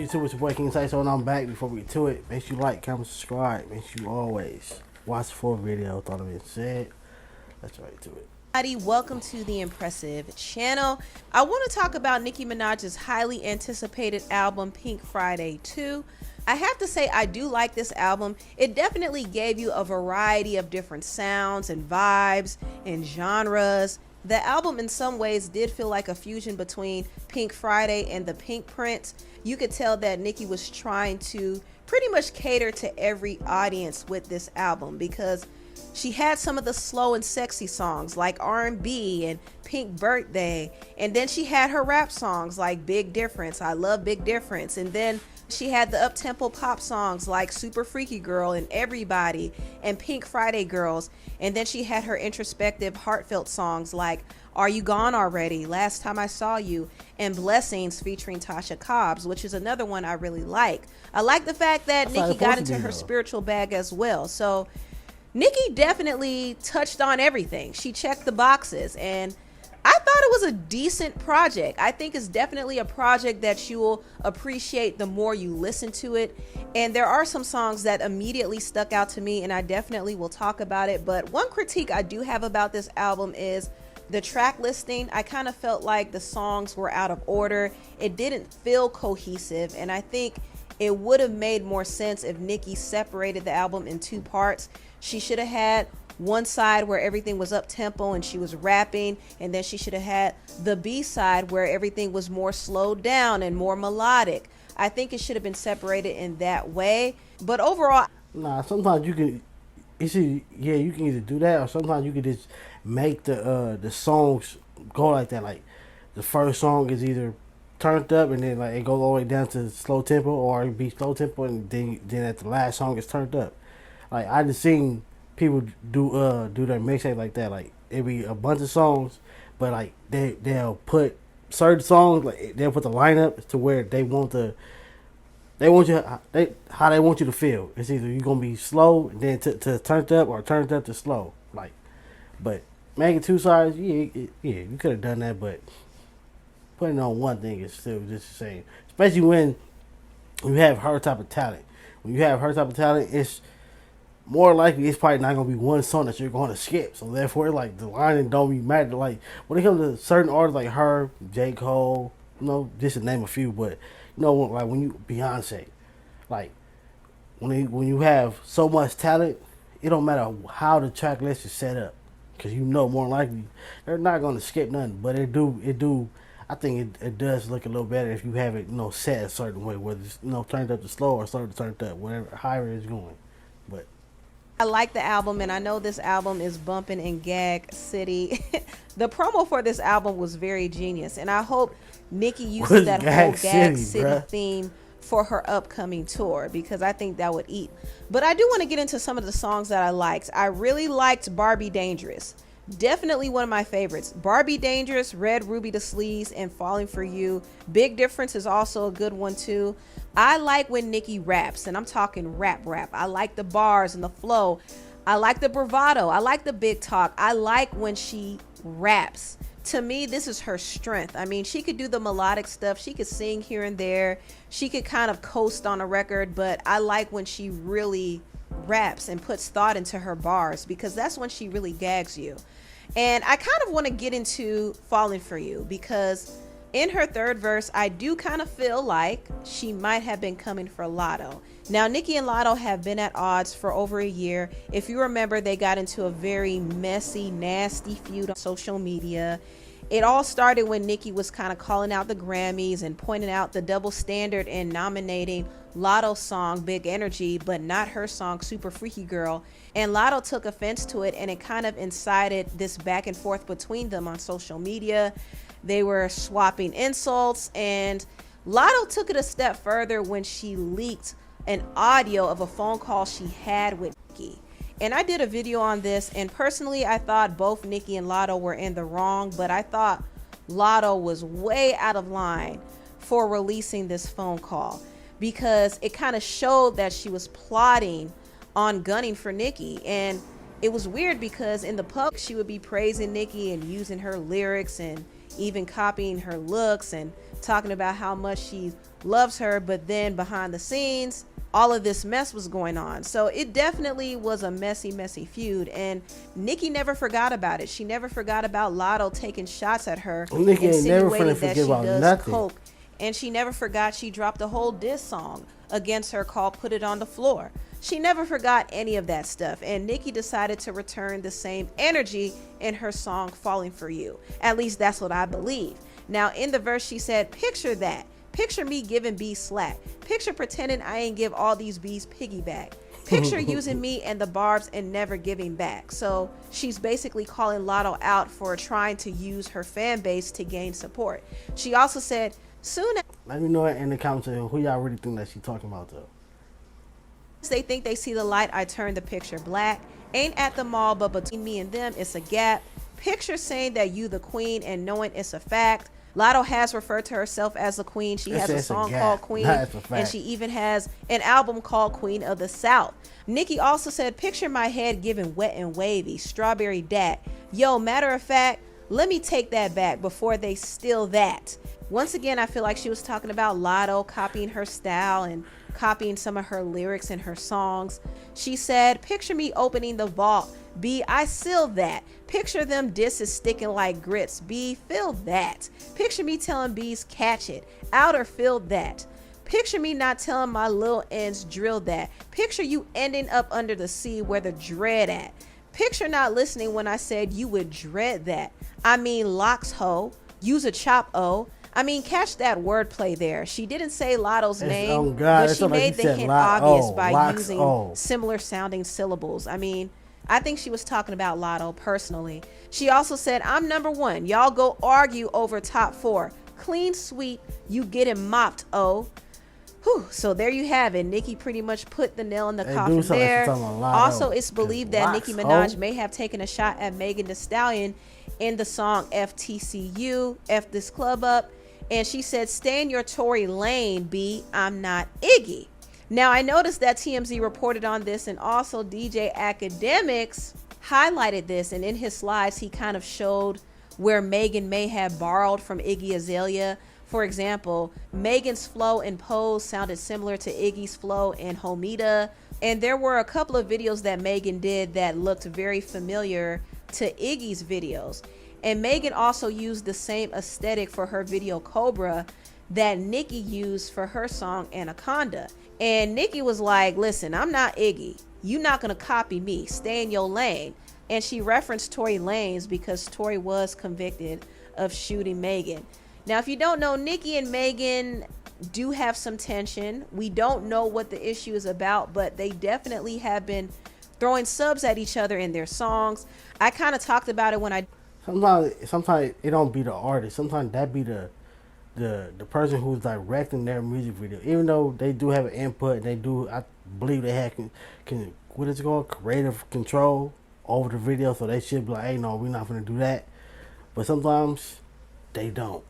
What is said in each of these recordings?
YouTube? It's your boy King Tight, so I'm back. Before we get to it, make sure you like, comment, subscribe. Make sure you always watch the full video. Thought of it said. Let's right to it. Welcome to the Impressive channel. I want to talk about Nicki Minaj's highly anticipated album Pink Friday 2. I have to say I do like this album. It definitely gave you a variety of different sounds and vibes and genres. The album in some ways did feel like a fusion between Pink Friday and the Pink Prince. You could tell that Nicki was trying to pretty much cater to every audience with this album, because she had some of the slow and sexy songs like R&B and Pink Birthday, and then she had her rap songs like Big Difference, I Love Big Difference, and then she had the up-tempo pop songs like Super Freaky Girl and Everybody and Pink Friday Girls, and then she had her introspective heartfelt songs like Are You Gone Already, Last Time I Saw You, and Blessings featuring Tasha Cobbs, which is another one I really like. I like the fact that Nicki got into her spiritual bag as well. So Nicki definitely touched on everything. She checked the boxes, and I thought it was a decent project. I think it's definitely a project that you will appreciate the more you listen to it. And there are some songs that immediately stuck out to me, and I definitely will talk about it. But one critique I do have about this album is the track listing. I kind of felt like the songs were out of order. It didn't feel cohesive, and I think it would have made more sense if Nicki separated the album in two parts. She should have had one side where everything was up tempo and she was rapping, and then she should have had the B side where everything was more slowed down and more melodic. I think it should have been separated in that way. But overall, nah, sometimes you can, you see, yeah, you can either do that, or sometimes you can just make the songs go like that. Like the first song is either turned up and then like it goes all the way down to slow tempo, or it be slow tempo and then at the last song it's turned up. Like I just seen people do their mixtape like that. Like it be a bunch of songs, but like they'll put certain songs, like they'll put the lineup to where they want you how they want you to feel. It's either you're gonna be slow and then to turned up, or turned up to slow. Like, but making two sides, yeah, you could have done that, but putting on one thing is still just the same. Especially when you have her type of talent. When you have her type of talent, it's more likely it's probably not gonna be one song that you're going to skip. So therefore, like the line don't be matter. Like when it comes to certain artists like her, J. Cole, just to name a few, but like when you Beyonce, like when you have so much talent, it don't matter how the track list is set up, because more likely they're not gonna skip nothing. But it do. I think it does look a little better if you have it set a certain way, whether it's turned up to slow or turned up, whatever, higher it's going. But I like the album, and I know this album is bumping in Gag City. The promo for this album was very genius, and I hope Nicki uses that whole Gag City theme for her upcoming tour, because I think that would eat. But I do want to get into some of the songs that I liked. I really liked Barbie Dangerous. Definitely one of my favorites. Barbie Dangerous, Red Ruby to Sleaze, and Falling for You. Big Difference is also a good one too. I like when Nicki raps, and I'm talking rap. I like the bars and the flow. I like the bravado. I like the big talk. I like when she raps. To me, this is her strength. I mean, she could do the melodic stuff. She could sing here and there. She could kind of coast on a record, but I like when she really raps and puts thought into her bars, because that's when she really gags you. And I kind of want to get into Falling for You, because in her third verse, I do kind of feel like she might have been coming for Latto. Now, Nicki and Latto have been at odds for over a year. If you remember, they got into a very messy, nasty feud on social media. It all started when Nicki was kind of calling out the Grammys and pointing out the double standard in nominating Latto's song Big Energy, but not her song Super Freaky Girl. And Latto took offense to it, and it kind of incited this back and forth between them on social media. They were swapping insults, and Latto took it a step further when she leaked an audio of a phone call she had with Nicki. And I did a video on this, and personally I thought both Nicki and Latto were in the wrong, but I thought Latto was way out of line for releasing this phone call, because it kind of showed that she was plotting on gunning for Nicki. And it was weird because in the public she would be praising Nicki and using her lyrics and even copying her looks and talking about how much she loves her. But then behind the scenes, all of this mess was going on. So it definitely was a messy feud. And Nicki never forgot about it. She never forgot about Lotto taking shots at her, Nicki ain't never finna insinuating that forget she about does nothing. coke. And she never forgot she dropped a whole diss song against her called Put It on the Floor. She never forgot any of that stuff. And Nicki decided to return the same energy in her song Falling For You. At least that's what I believe. Now in the verse she said, picture that. Picture me giving bees slack. Picture pretending I ain't give all these bees piggyback. Picture using me and the barbs and never giving back. So she's basically calling Lotto out for trying to use her fan base to gain support. She also said, soon as Let me know in the comments who y'all really think that she talking about though. they think they see the light, I turn the picture black. Ain't at the mall, but between me and them, it's a gap. Picture saying that you the queen and knowing it's a fact. Lotto has referred to herself as a queen. She has a song called Queen, and she even has an album called Queen of the South. Nicki also said, picture my head giving wet and wavy, strawberry dat. Yo, matter of fact, let me take that back before they steal that. Once again, I feel like she was talking about Lotto copying her style and copying some of her lyrics in her songs. She said, picture me opening the vault. B, I sealed that. Picture them disses sticking like grits. B, feel that. Picture me telling bees catch it. Outer feel that. Picture me not telling my little ends drill that. Picture you ending up under the sea where the dread at. Picture not listening when I said you would dread that. I mean locks ho. Use a chop o. I mean, catch that wordplay there. She didn't say Lotto's name, but she made the hint obvious by using similar sounding syllables. I mean, I think she was talking about Lotto personally. She also said, I'm number one. Y'all go argue over top four. Clean sweep, you getting mopped, oh. Whew. So there you have it. Nicki pretty much put the nail in the coffin there. Also, it's believed that Nicki Minaj may have taken a shot at Megan Thee Stallion in the song FTCU, F This Club Up. And she said, stay in your Tory lane, B. I'm not Iggy. Now, I noticed that TMZ reported on this, and also DJ Academics highlighted this. And in his slides, he kind of showed where Megan may have borrowed from Iggy Azalea. For example, Megan's flow and pose sounded similar to Iggy's flow and Homida. And there were a couple of videos that Megan did that looked very familiar to Iggy's videos. And Megan also used the same aesthetic for her video Cobra that Nicki used for her song Anaconda. And Nicki was like, listen, I'm not Iggy. You're not going to copy me. Stay in your lane. And she referenced Tory Lanez because Tory was convicted of shooting Megan. Now, if you don't know, Nicki and Megan do have some tension. We don't know what the issue is about, but they definitely have been throwing subs at each other in their songs. I kind of talked about it when I... Sometimes it don't be the artist. Sometimes that be the person who's directing their music video. Even though they do have an input, and they do, I believe they have can what is it called, creative control over the video. So they should be like, hey, no, we're not gonna do that. But sometimes they don't.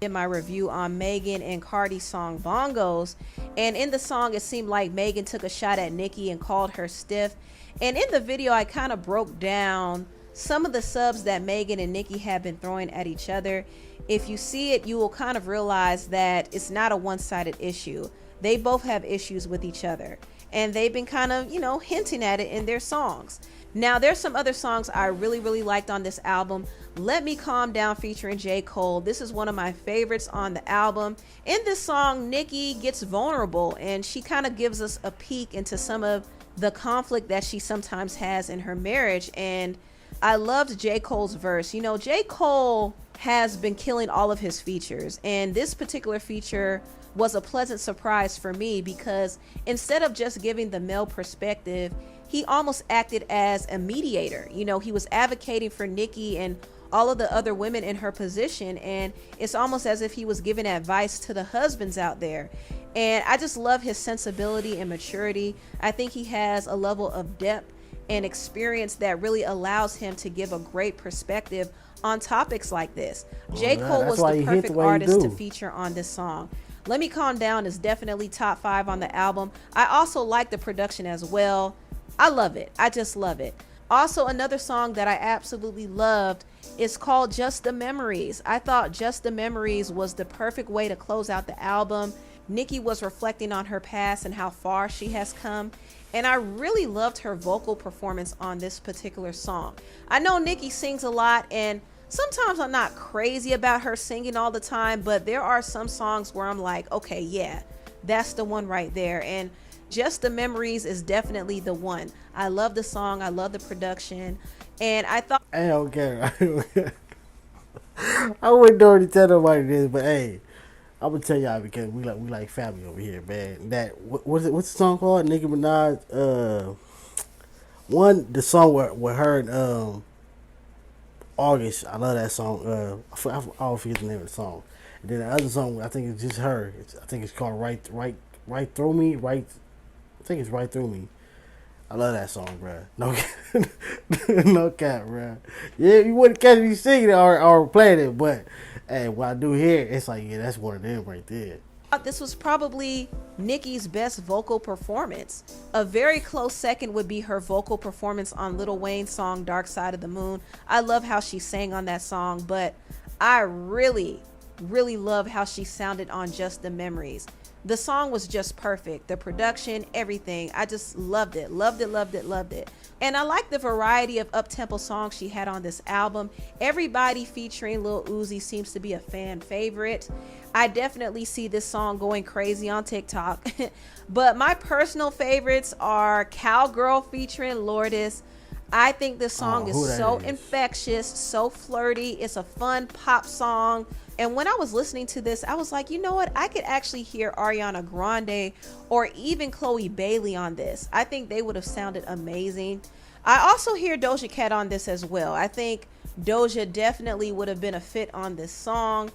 In my review on Megan and Cardi's song Bongos, and in the song it seemed like Megan took a shot at Nicki and called her stiff. And in the video I kind of broke down some of the subs that Megan and Nicki have been throwing at each other. If you see it, you will kind of realize that it's not a one-sided issue. They both have issues with each other, and they've been kind of, you know, hinting at it in their songs. Now, there's some other songs I really liked on this album. Let Me Calm Down featuring J. Cole. This is one of my favorites on the album. In this song, Nicki gets vulnerable, and she kind of gives us a peek into some of the conflict that she sometimes has in her marriage. And I loved J. Cole's verse. You know, J. Cole has been killing all of his features, and this particular feature was a pleasant surprise for me because instead of just giving the male perspective, he almost acted as a mediator. You know, he was advocating for Nicki and all of the other women in her position, and it's almost as if he was giving advice to the husbands out there. And I just love his sensibility and maturity. I think he has a level of depth and experience that really allows him to give a great perspective on topics like this. J. Cole was the perfect artist to feature on this song. Let Me Calm Down is definitely top 5 on the album. I also like the production as well. I love it. I just love it. Also, another song that I absolutely loved It's called Just the Memories. I thought Just the Memories was the perfect way to close out the album. Nicki was reflecting on her past and how far she has come. And I really loved her vocal performance on this particular song. I know Nicki sings a lot, and sometimes I'm not crazy about her singing all the time, but there are some songs where I'm like, okay, yeah, that's the one right there. And Just the Memories is definitely the one. I love the song. I love the production. And I thought, I don't care. I wouldn't already tell nobody this, but hey, I'm gonna tell y'all because we like family over here, man. That what's the song called? Nicki Minaj. The song with her and August. I love that song. I always forget the name of the song. And then the other song, I think it's just her. I think it's called Right Through Me. Right. I think it's Right Through Me. I love that song, bro. No, no cap, bro. Yeah, you wouldn't catch me singing it or playing it, but hey, what I do here, it's like, yeah, that's one of them right there. this was probably Nicki's best vocal performance. A very close second would be her vocal performance on Lil Wayne's song Dark Side of the Moon. I love how she sang on that song, but I really love how she sounded on Just the Memories. The song was just perfect. The production, everything. I just loved it. Loved it. And I like the variety of up-tempo songs she had on this album. Everybody featuring Lil Uzi seems to be a fan favorite. I definitely see this song going crazy on TikTok. But my personal favorites are Cowgirl featuring Lourdes. I think this song is so infectious, so flirty. It's a fun pop song. And when I was listening to this, I was like, you know what? I could actually hear Ariana Grande or even Chloe Bailey on this. I think they would have sounded amazing. I also hear Doja Cat on this as well. I think Doja definitely would have been a fit on this song.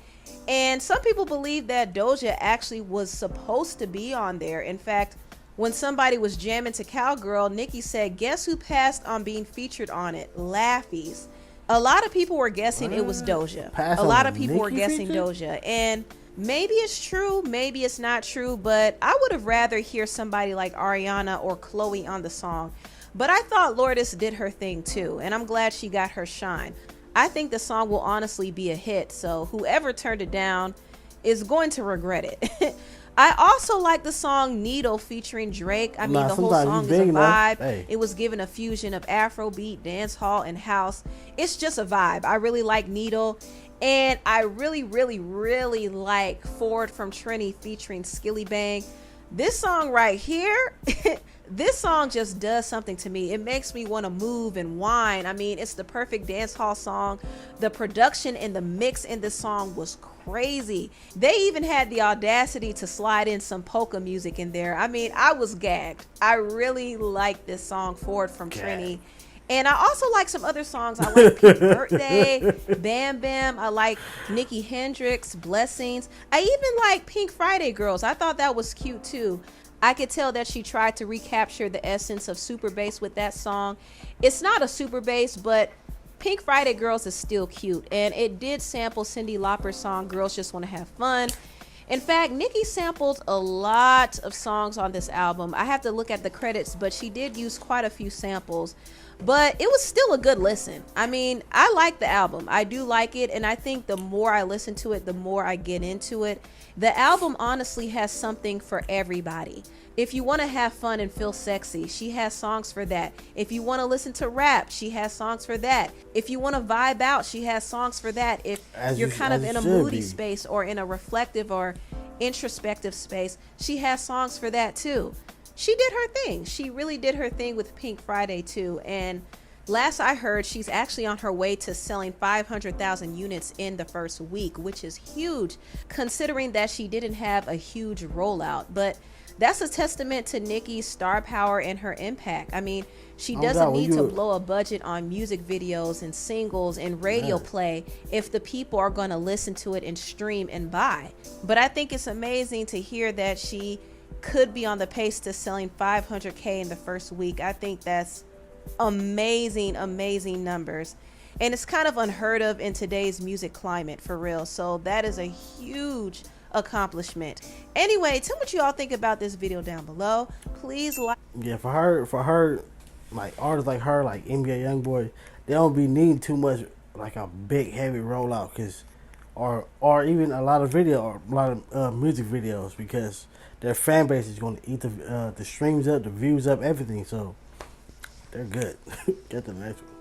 And some people believe that Doja actually was supposed to be on there. In fact, when somebody was jamming to Cowgirl, Nicki said, guess who passed on being featured on it? Laughies. A lot of people were guessing it was Doja. A lot of people were guessing Doja. And maybe it's true, maybe it's not true, but I would have rather hear somebody like Ariana or Chloe on the song. But I thought Lourdes did her thing too, and I'm glad she got her shine. I think the song will honestly be a hit, so whoever turned it down is going to regret it. I also like the song Needle featuring Drake. I mean, the whole song is a vibe. Hey. It was given a fusion of Afrobeat, dancehall, and house. It's just a vibe. I really like Needle. And I really like Forward from Trini featuring Skilly Bang. This song right here, this song just does something to me. It makes me want to move and whine. I mean, it's the perfect dance hall song. The production and the mix in this song was crazy. They even had the audacity to slide in some polka music in there. I mean, I was gagged. I really like this song, Forward from Trini. And I also like some other songs. I like Pink Birthday, Bam Bam. I like Nikki Hendrix, Blessings. I even like Pink Friday Girls. I thought that was cute too. I could tell that she tried to recapture the essence of super bass with that song. It's not a super bass, but Pink Friday Girls is still cute. And it did sample Cyndi Lauper's song, Girls Just Want to Have Fun. In fact, Nicki sampled a lot of songs on this album. I have to look at the credits, but she did use quite a few samples. But it was still a good listen. I mean, I like the album. I do like it. And I think the more I listen to it, the more I get into it. The album honestly has something for everybody. If you want to have fun and feel sexy, she has songs for that. If you want to listen to rap, she has songs for that. If you want to vibe out, she has songs for that. If you're kind of in a moody space or in a reflective or introspective space, she has songs for that too. She did her thing. She really did her thing with Pink Friday too. And last I heard, she's actually on her way to selling 500,000 units in the first week, which is huge considering that she didn't have a huge rollout. But that's a testament to Nicki's star power and her impact. I mean, she doesn't need to blow a budget on music videos and singles and radio play if the people are going to listen to it and stream and buy. But I think it's amazing to hear that she could be on the pace to selling 500K in the first week. I think that's amazing numbers. And it's kind of unheard of in today's music climate, for real. So that is a huge accomplishment. Anyway, tell me what you all think about this video down below. Please like. Yeah, for her, like artists like her, like NBA YoungBoy, they don't be needing too much like a big heavy rollout, cause or even a lot of music videos, because their fan base is going to eat the streams up, the views up, everything. So they're good. Get to the next one.